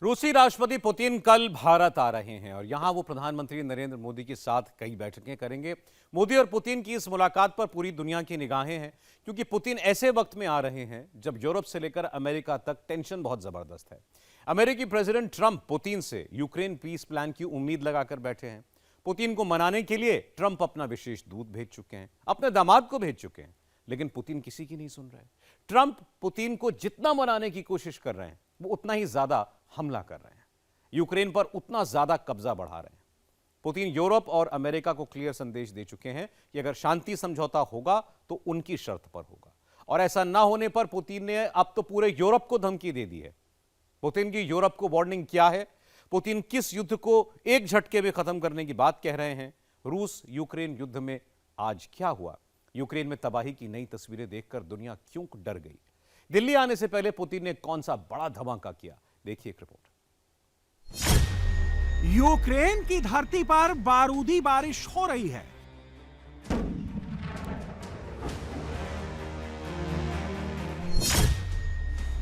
रूसी राष्ट्रपति पुतिन कल भारत आ रहे हैं और यहां वो प्रधानमंत्री नरेंद्र मोदी के साथ कई बैठकें करेंगे। मोदी और पुतिन की इस मुलाकात पर पूरी दुनिया की निगाहें हैं, क्योंकि पुतिन ऐसे वक्त में आ रहे हैं जब यूरोप से लेकर अमेरिका तक टेंशन बहुत जबरदस्त है। अमेरिकी प्रेसिडेंट ट्रंप पुतिन से यूक्रेन पीस प्लान की उम्मीद लगाकर बैठे हैं। पुतिन को मनाने के लिए ट्रंप अपना विशेष दूत भेज चुके हैं, अपने दामाद को भेज चुके हैं, लेकिन पुतिन किसी की नहीं सुन रहे। ट्रंप पुतिन को जितना मनाने की कोशिश कर रहे हैं, वो उतना ही ज्यादा हमला कर रहे हैं, यूक्रेन पर उतना ज्यादा कब्जा बढ़ा रहे हैं। पुतिन यूरोप और अमेरिका को क्लियर संदेश दे चुके हैं कि अगर शांति समझौता होगा तो उनकी शर्त पर होगा, और ऐसा ना होने पर पुतिन ने अब तो पूरे यूरोप को धमकी दे दी है। पुतिन की यूरोप को वार्निंग क्या है? पुतिन किस युद्ध को एक झटके में खत्म करने की बात कह रहे हैं? रूस यूक्रेन युद्ध में आज क्या हुआ? यूक्रेन में तबाही की नई तस्वीरें देखकर दुनिया क्यों डर गई? दिल्ली आने से पहले पुतिन ने कौन सा बड़ा धमाका किया? देखिए एक रिपोर्ट। यूक्रेन की धरती पर बारूदी बारिश हो रही है।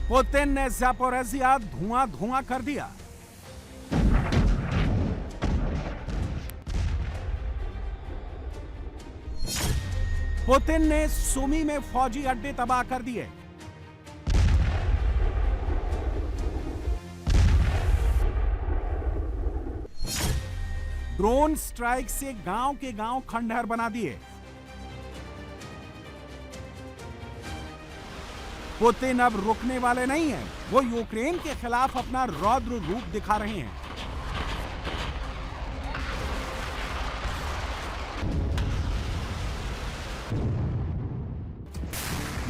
पुतिन ने ज़पोरिज़िया धुआं धुआं कर दिया। पुतिन ने सुमी में फौजी अड्डे तबाह कर दिए। ड्रोन स्ट्राइक से गांव के गांव खंडहर बना दिए। पुतिन अब रुकने वाले नहीं हैं, वो यूक्रेन के खिलाफ अपना रौद्र रूप दिखा रहे हैं।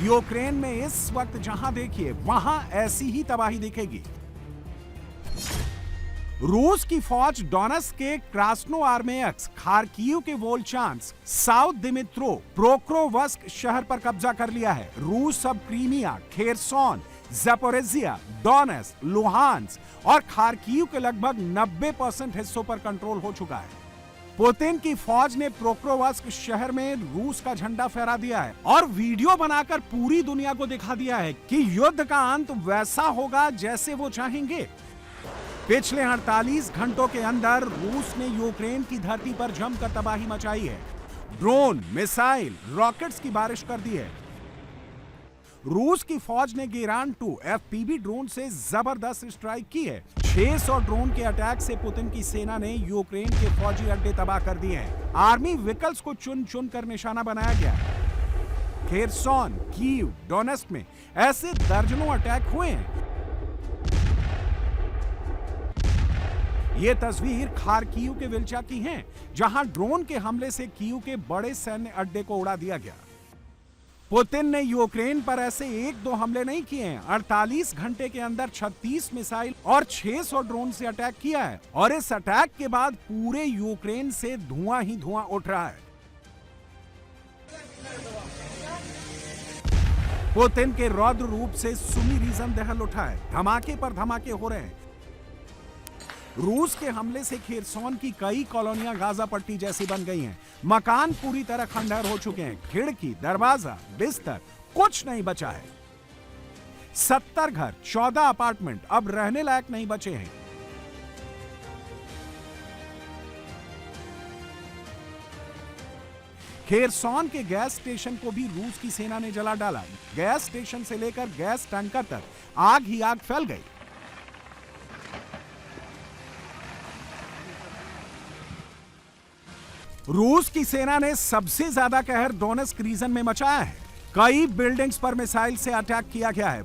यूक्रेन में इस वक्त जहां देखिए वहां ऐसी ही तबाही दिखेगी। रूस की फौज डोनेट्स्क के क्रास्नोआर्मेयस्क, खार्किव के वोल्चांस्क, साउथ दिमित्रो, प्रोक्रोवस्क शहर पर कब्जा कर लिया है। रूस अब Crimea, Kherson, Zaporizhzhia, Donetsk, Luhansk और खार्किव के लगभग 90% हिस्सों पर कंट्रोल हो चुका है। पुतिन की फौज ने प्रोक्रोवस्क शहर में रूस का झंडा फहरा दिया है और वीडियो बनाकर पूरी दुनिया को दिखा दिया है कि युद्ध का अंत वैसा होगा जैसे वो चाहेंगे। पिछले 48 घंटों के अंदर रूस ने यूक्रेन की धरती पर जमकर तबाही मचाई है। ड्रोन, मिसाइल, रॉकेट्स की बारिश कर दी है। रूस की फौज ने गेरान 2 FPV ड्रोन से जबरदस्त स्ट्राइक की है। 600 ड्रोन के अटैक से पुतिन की सेना ने यूक्रेन के फौजी अड्डे तबाह कर दिए हैं। आर्मी व्हीकल्स को चुन चुन कर निशाना बनाया गया। खेरसोन, कीव, डोनेट्स्क में ऐसे दर्जनों अटैक हुए हैं। ये तस्वीर खार्किव के विल्चा की हैं, जहां ड्रोन के हमले से कीव के बड़े सैन्य अड्डे को उड़ा दिया गया। पुतिन ने यूक्रेन पर ऐसे 1-2 हमले नहीं किए हैं। 48 घंटे के अंदर 36 मिसाइल और 600 ड्रोन से अटैक किया है, और इस अटैक के बाद पूरे यूक्रेन से धुआं ही धुआं उठ रहा है। पुतिन के रौद्र रूप से सुमी रीजन दहल उठा है। धमाके पर धमाके हो रहे हैं। रूस के हमले से खेरसोन की कई कॉलोनियां गाजा पट्टी जैसी बन गई हैं। मकान पूरी तरह खंडहर हो चुके हैं। खिड़की, दरवाजा, बिस्तर कुछ नहीं बचा है। 70 घर, 14 अपार्टमेंट अब रहने लायक नहीं बचे हैं। खेरसोन के गैस स्टेशन को भी रूस की सेना ने जला डाला। गैस स्टेशन से लेकर गैस टैंकर तक आग ही आग फैल गई। रूस की सेना ने सबसे ज्यादा कहर डोनेट्स्क रीजन में मचाया है। कई बिल्डिंग्स पर मिसाइल से अटैक किया गया है।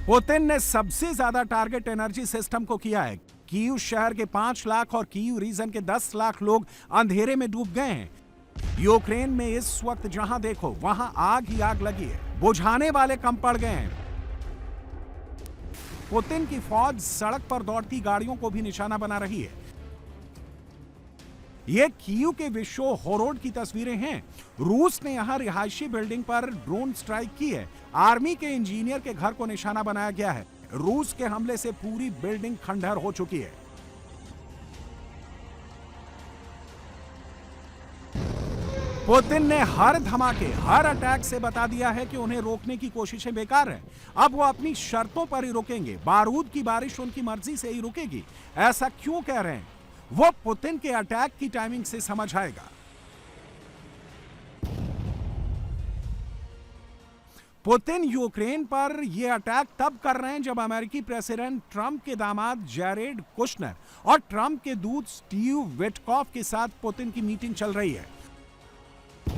पुतिन ने सबसे ज्यादा टारगेट एनर्जी सिस्टम को किया है। कीव शहर के 5 लाख और कीव रीजन के 10 लाख लोग अंधेरे में डूब गए हैं। यूक्रेन में इस वक्त जहां देखो वहां आग ही आग लगी है। बुझाने वाले कम पड़ गए हैं। पुतिन की फौज सड़क पर दौड़ती गाड़ियों को भी निशाना बना रही है। ये कीव के विशो होरोड की तस्वीरें हैं। रूस ने यहां रिहायशी बिल्डिंग पर ड्रोन स्ट्राइक की है। आर्मी के इंजीनियर के घर को निशाना बनाया गया है। रूस के हमले से पूरी बिल्डिंग खंडहर हो चुकी है। पुतिन ने हर धमाके, हर अटैक से बता दिया है कि उन्हें रोकने की कोशिशें बेकार हैं। अब वो अपनी शर्तों पर ही रुकेंगे। बारूद की बारिश उनकी मर्जी से ही रुकेगी। ऐसा क्यों कह रहे हैं, वो पुतिन के अटैक की टाइमिंग से समझ आएगा। पुतिन यूक्रेन पर यह अटैक तब कर रहे हैं जब अमेरिकी प्रेसिडेंट ट्रंप के दामाद जैरेड कुशनर और ट्रंप के दूत स्टीव विटकॉफ के साथ पुतिन की मीटिंग चल रही है।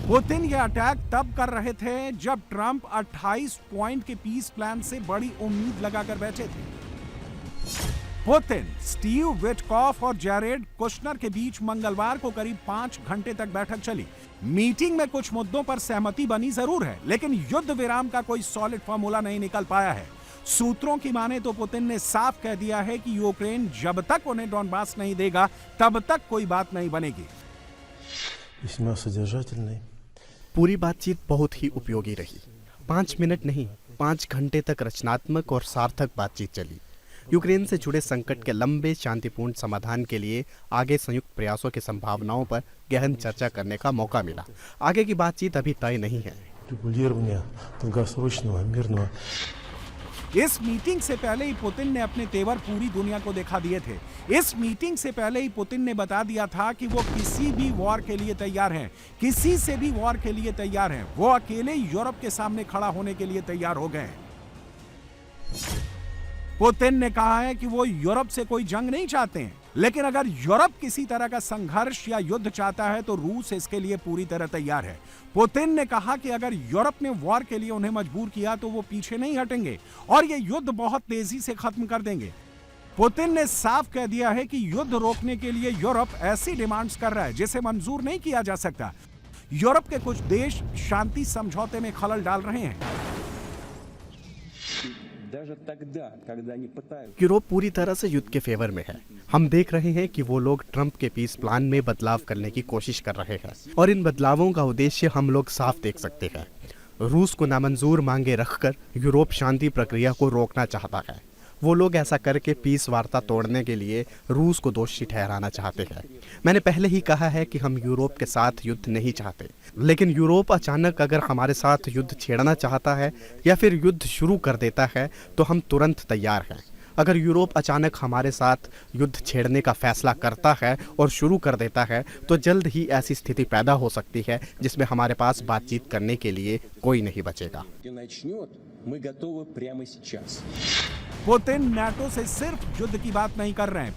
पुतिन यह अटैक तब कर रहे थे जब ट्रंप 28 पॉइंट के पीस प्लान से बड़ी उम्मीद लगाकर बैठे थे। पुतिन, स्टीव विटकॉफ और जैरेड कुशनर के बीच मंगलवार को करीब 5 घंटे तक बैठक चली। मीटिंग में कुछ मुद्दों पर सहमति बनी जरूर है, लेकिन युद्ध विराम का कोई सॉलिड फार्मूला नहीं निकल पाया है। सूत्रों की माने तो पुतिन ने साफ कह दिया है कि यूक्रेन जब तक उन्हें डॉनबास नहीं देगा तब तक कोई बात नहीं बनेगी। पूरी बातचीत बहुत ही उपयोगी रही। 5 मिनट नहीं, 5 घंटे तक रचनात्मक और सार्थक बातचीत चली। यूक्रेन से जुड़े संकट के लंबे शांतिपूर्ण समाधान के लिए आगे संयुक्त प्रयासों की संभावनाओं पर गहन चर्चा करने का मौका मिला। आगे की बातचीत अभी तय नहीं है। इस मीटिंग से पहले ही पुतिन ने अपने तेवर पूरी दुनिया को दिखा दिए थे। इस मीटिंग से पहले ही पुतिन ने बता दिया था कि वो किसी भी वॉर के लिए तैयार हैं, किसी से भी वॉर के लिए तैयार हैं। वो अकेले यूरोप के सामने खड़ा होने के लिए तैयार हो गए हैं। पुतिन ने कहा है कि वो यूरोप से कोई जंग नहीं चाहते हैं, लेकिन अगर यूरोप किसी तरह का संघर्ष या युद्ध चाहता है तो रूस इसके लिए पूरी तरह तैयार है। पुतिन ने कहा कि अगर यूरोप ने वॉर के लिए उन्हें मजबूर किया तो वो पीछे नहीं हटेंगे और ये युद्ध बहुत तेजी से खत्म कर देंगे। पुतिन ने साफ कह दिया है कि युद्ध रोकने के लिए यूरोप ऐसी डिमांड्स कर रहा है जिसे मंजूर नहीं किया जा सकता। यूरोप के कुछ देश शांति समझौते में खलल डाल रहे हैं। यूरोप पूरी तरह से युद्ध के फेवर में है। हम देख रहे हैं कि वो लोग ट्रंप के पीस प्लान में बदलाव करने की कोशिश कर रहे हैं और इन बदलावों का उद्देश्य हम लोग साफ देख सकते हैं। रूस को नामंजूर मांगे रखकर यूरोप शांति प्रक्रिया को रोकना चाहता है। वो लोग ऐसा करके पीस वार्ता तोड़ने के लिए रूस को दोषी ठहराना चाहते हैं। मैंने पहले ही कहा है कि हम यूरोप के साथ युद्ध नहीं चाहते, लेकिन यूरोप अचानक अगर हमारे साथ युद्ध छेड़ना चाहता है या फिर युद्ध शुरू कर देता है तो हम तुरंत तैयार हैं। अगर यूरोप अचानक हमारे साथ युद्ध छेड़ने का फैसला करता है और शुरू कर देता है तो जल्द ही ऐसी स्थिति पैदा हो सकती है जिसमें हमारे पास बातचीत करने के लिए कोई नहीं बचेगा। पुतिन नाटो से सिर्फ युद्ध की बात नहीं कर रहे हैं।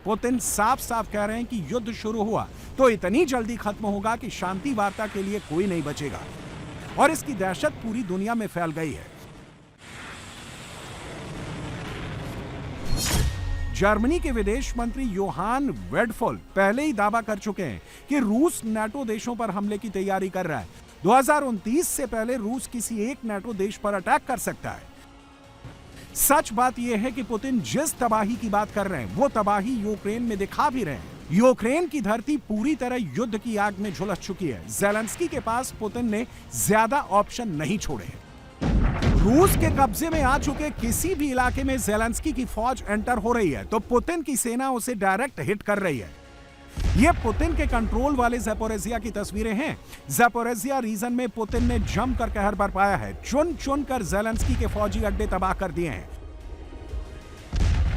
पुतिन साफ साफ कह रहे हैं कि युद्ध शुरू हुआ तो इतनी जल्दी खत्म होगा कि शांति वार्ता के लिए कोई नहीं बचेगा और इसकी दहशत पूरी दुनिया में फैल गई है। जर्मनी के विदेश मंत्री योहान वेडफुल पहले ही दावा कर चुके हैं कि रूस नाटो देशों पर हमले की तैयारी कर रहा है। 2029 से पहले रूस किसी एक नाटो देश पर अटैक कर सकता है। सच बात यह है कि पुतिन जिस तबाही की बात कर रहे हैं वो तबाही यूक्रेन में दिखा भी रहे हैं। यूक्रेन की धरती पूरी तरह युद्ध की आग में झुलस चुकी है। ज़ेलेंस्की के पास पुतिन ने ज्यादा ऑप्शन नहीं छोड़े हैं। रूस के कब्जे में आ चुके किसी भी इलाके में ज़ेलेंस्की की फौज एंटर हो रही है तो पुतिन की सेना उसे डायरेक्ट हिट कर रही है। ये पुतिन के कंट्रोल वाले ज़पोरिज़िया की तस्वीरें हैं। ज़पोरिज़िया रीजन में पुतिन ने जमकर कहर बरपाया है। चुन चुन कर ज़ेलेंस्की के फौजी अड्डे तबाह कर दिए हैं।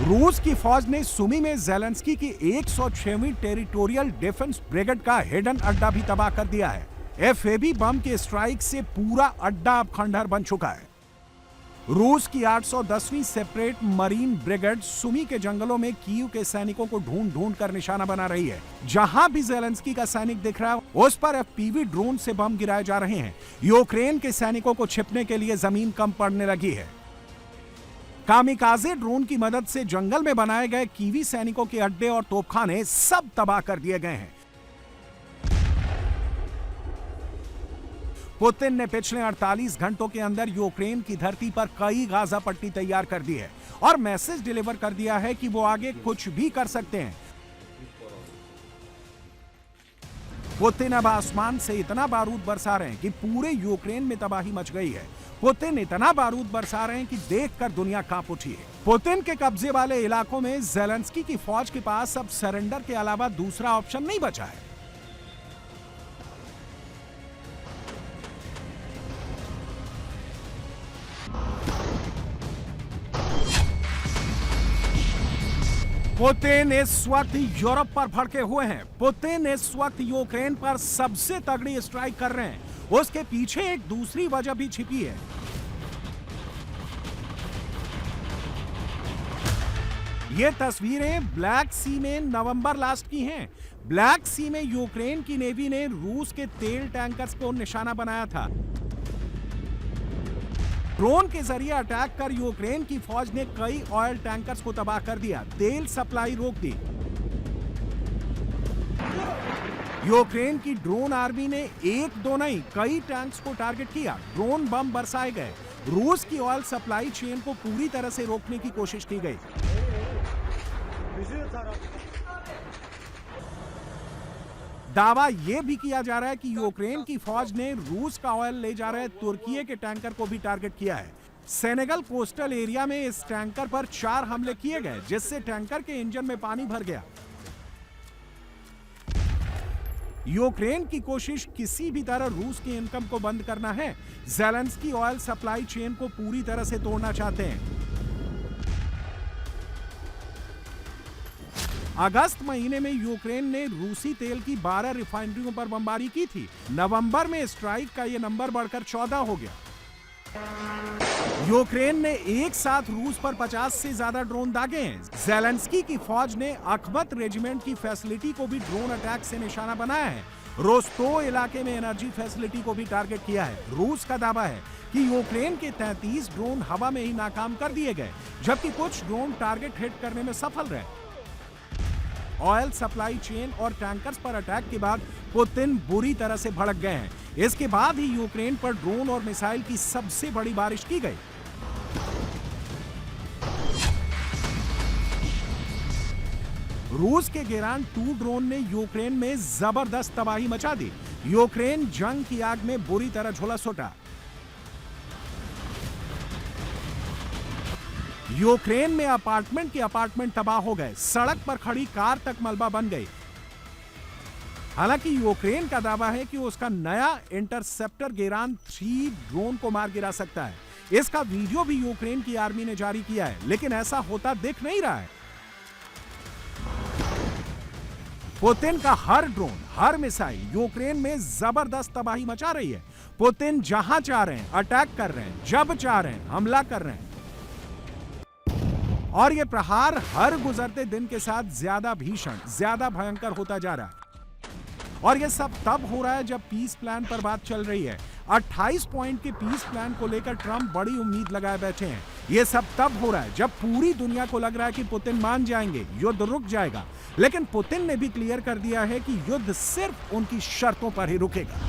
रूस की फौज ने सुमी में ज़ेलेंस्की की 106वीं टेरिटोरियल डिफेंस ब्रिगेड का हिडन अड्डा भी तबाह कर दिया है। एफएबी बम के स्ट्राइक से पूरा अड्डा अब खंडहर बन चुका है। रूस की 810वीं सेपरेट मरीन ब्रिगेड सुमी के जंगलों में कीव के सैनिकों को ढूंढ ढूंढ कर निशाना बना रही है। जहां भी ज़ेलेंस्की का सैनिक दिख रहा है उस पर एफपीवी ड्रोन से बम गिराए जा रहे हैं। यूक्रेन के सैनिकों को छिपने के लिए जमीन कम पड़ने लगी है। कामिकाजे ड्रोन की मदद से जंगल में बनाए गए कीवी सैनिकों के अड्डे और तोपखाने सब तबाह कर दिए गए हैं। पुतिन ने पिछले 48 घंटों के अंदर यूक्रेन की धरती पर कई गाजा पट्टी तैयार कर दी है और मैसेज डिलीवर कर दिया है कि वो आगे कुछ भी कर सकते हैं। पुतिन अब आसमान से इतना बारूद बरसा रहे हैं कि पूरे यूक्रेन में तबाही मच गई है। पुतिन इतना बारूद बरसा रहे हैं कि देखकर दुनिया कांप उठी है। पुतिन के कब्जे वाले इलाकों में ज़ेलेंस्की की फौज के पास अब सरेंडर के अलावा दूसरा ऑप्शन नहीं बचा है। पुतिन इस वक्त यूरोप पर भड़के हुए हैं। पुतिन इस वक्त यूक्रेन पर सबसे तगड़ी स्ट्राइक कर रहे हैं। उसके पीछे एक दूसरी वजह भी छिपी है। ये तस्वीरें ब्लैक सी में नवंबर लास्ट की हैं। ब्लैक सी में यूक्रेन की नेवी ने रूस के तेल टैंकर्स को निशाना बनाया था। ड्रोन के जरिए अटैक कर यूक्रेन की फौज ने कई ऑयल टैंकर्स को तबाह कर दिया, तेल सप्लाई रोक दी। यूक्रेन की ड्रोन आर्मी ने एक दो नहीं कई टैंक्स को टारगेट किया, ड्रोन बम बरसाए गए। रूस की ऑयल सप्लाई चेन को पूरी तरह से रोकने की कोशिश की गई। दावा यह भी किया जा रहा है कि यूक्रेन की फौज ने रूस का ऑयल ले जा रहे तुर्की के टैंकर को भी टारगेट किया है। सेनेगल कोस्टल एरिया में इस टैंकर पर 4 हमले किए गए, जिससे टैंकर के इंजन में पानी भर गया। यूक्रेन की कोशिश किसी भी तरह रूस के इनकम को बंद करना है। ज़ेलेंस्की ऑयल सप्लाई चेन को पूरी तरह से तोड़ना चाहते हैं। अगस्त महीने में यूक्रेन ने रूसी तेल की 12 रिफाइनरियों पर बमबारी की थी। नवंबर में स्ट्राइक का यह नंबर बढ़कर 14 हो गया। यूक्रेन ने एक साथ रूस पर 50 से ज्यादा ड्रोन दागे हैं। ज़ेलेंस्की की फौज ने अखमत रेजिमेंट की फैसिलिटी को भी ड्रोन अटैक से निशाना बनाया है। रोस्टोव इलाके में एनर्जी फैसिलिटी को भी टारगेट किया है। रूस का दावा है कि यूक्रेन के 33 ड्रोन हवा में ही नाकाम कर दिए गए, जबकि कुछ ड्रोन टारगेट हिट करने में सफल रहे। ऑयल सप्लाई चेन और टैंकर्स पर अटैक के बाद पुतिन बुरी तरह से भड़क गए हैं। इसके बाद ही यूक्रेन पर ड्रोन और मिसाइल की सबसे बड़ी बारिश की गई। रूस के गेरान 2 ड्रोन ने यूक्रेन में जबरदस्त तबाही मचा दी। यूक्रेन जंग की आग में बुरी तरह झुलस उठा। यूक्रेन में अपार्टमेंट तबाह हो गए, सड़क पर खड़ी कार तक मलबा बन गई। हालांकि यूक्रेन का दावा है कि उसका नया इंटरसेप्टर गेरान 3 ड्रोन को मार गिरा सकता है। इसका वीडियो भी यूक्रेन की आर्मी ने जारी किया है, लेकिन ऐसा होता दिख नहीं रहा है। पुतिन का हर ड्रोन, हर मिसाइल यूक्रेन में जबरदस्त तबाही मचा रही है। पुतिन जहां चाह रहे हैं अटैक कर रहे हैं, जब चाह रहे हैं हमला कर रहे हैं। और ये प्रहार हर गुजरते दिन के साथ ज्यादा भीषण, ज्यादा भयंकर होता जा रहा है। और ये सब तब हो रहा है जब पीस प्लान पर बात चल रही है। 28 पॉइंट के पीस प्लान को लेकर ट्रंप बड़ी उम्मीद लगाए बैठे हैं। ये सब तब हो रहा है जब पूरी दुनिया को लग रहा है कि पुतिन मान जाएंगे, युद्ध रुक जाएगा। लेकिन पुतिन ने भी क्लियर कर दिया है कि युद्ध सिर्फ उनकी शर्तों पर ही रुकेगा।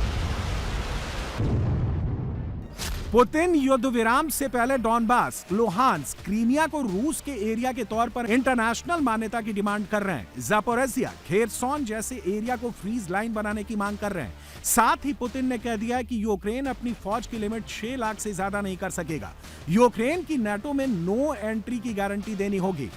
पुतिन युद्ध विराम से पहले डॉनबास, लुहांस्क, क्रीमिया को रूस के एरिया के तौर पर इंटरनेशनल मान्यता की डिमांड कर रहे हैं। ज़ापोरिज़िया, खेरसोन जैसे एरिया को फ्रीज लाइन बनाने की मांग कर रहे हैं। साथ ही पुतिन ने कह दिया है कि यूक्रेन अपनी फौज की लिमिट 6 लाख से ज्यादा नहीं कर सकेगा। यूक्रेन की नाटो में नो एंट्री की गारंटी देनी होगी।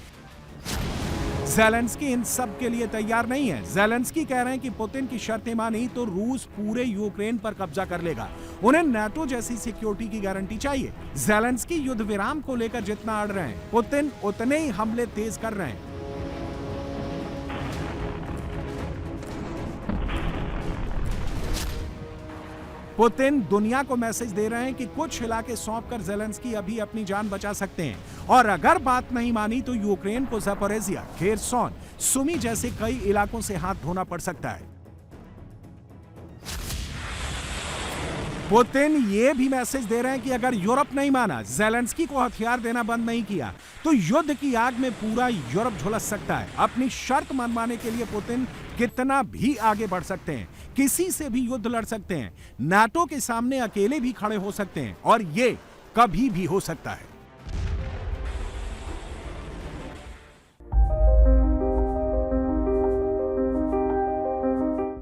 ज़ेलेंस्की इन सब के लिए तैयार नहीं है। ज़ेलेंस्की कह रहे हैं कि पुतिन की शर्तें मानी तो रूस पूरे यूक्रेन पर कब्जा कर लेगा। उन्हें नाटो जैसी सिक्योरिटी की गारंटी चाहिए। ज़ेलेंस्की युद्ध विराम को लेकर जितना अड़ रहे हैं, पुतिन उतने ही हमले तेज कर रहे हैं। पुतिन दुनिया को मैसेज दे रहे हैं कि कुछ इलाके सौंपकर ज़ेलेंस्की अभी अपनी जान बचा सकते हैं, और अगर बात नहीं मानी तो यूक्रेन को ज़ापोरिज़िया, खेरसोन, सुमी जैसे कई इलाकों से हाथ धोना पड़ सकता है। पुतिन ये भी मैसेज दे रहे हैं कि अगर यूरोप नहीं माना, ज़ेलेंस्की को हथियार देना बंद नहीं किया, तो युद्ध की आग में पूरा यूरोप झुलस सकता है। अपनी शर्त मनवाने के लिए पुतिन कितना भी आगे बढ़ सकते हैं, किसी से भी युद्ध लड़ सकते हैं, नाटो के सामने अकेले भी खड़े हो सकते हैं, और ये कभी भी हो सकता है।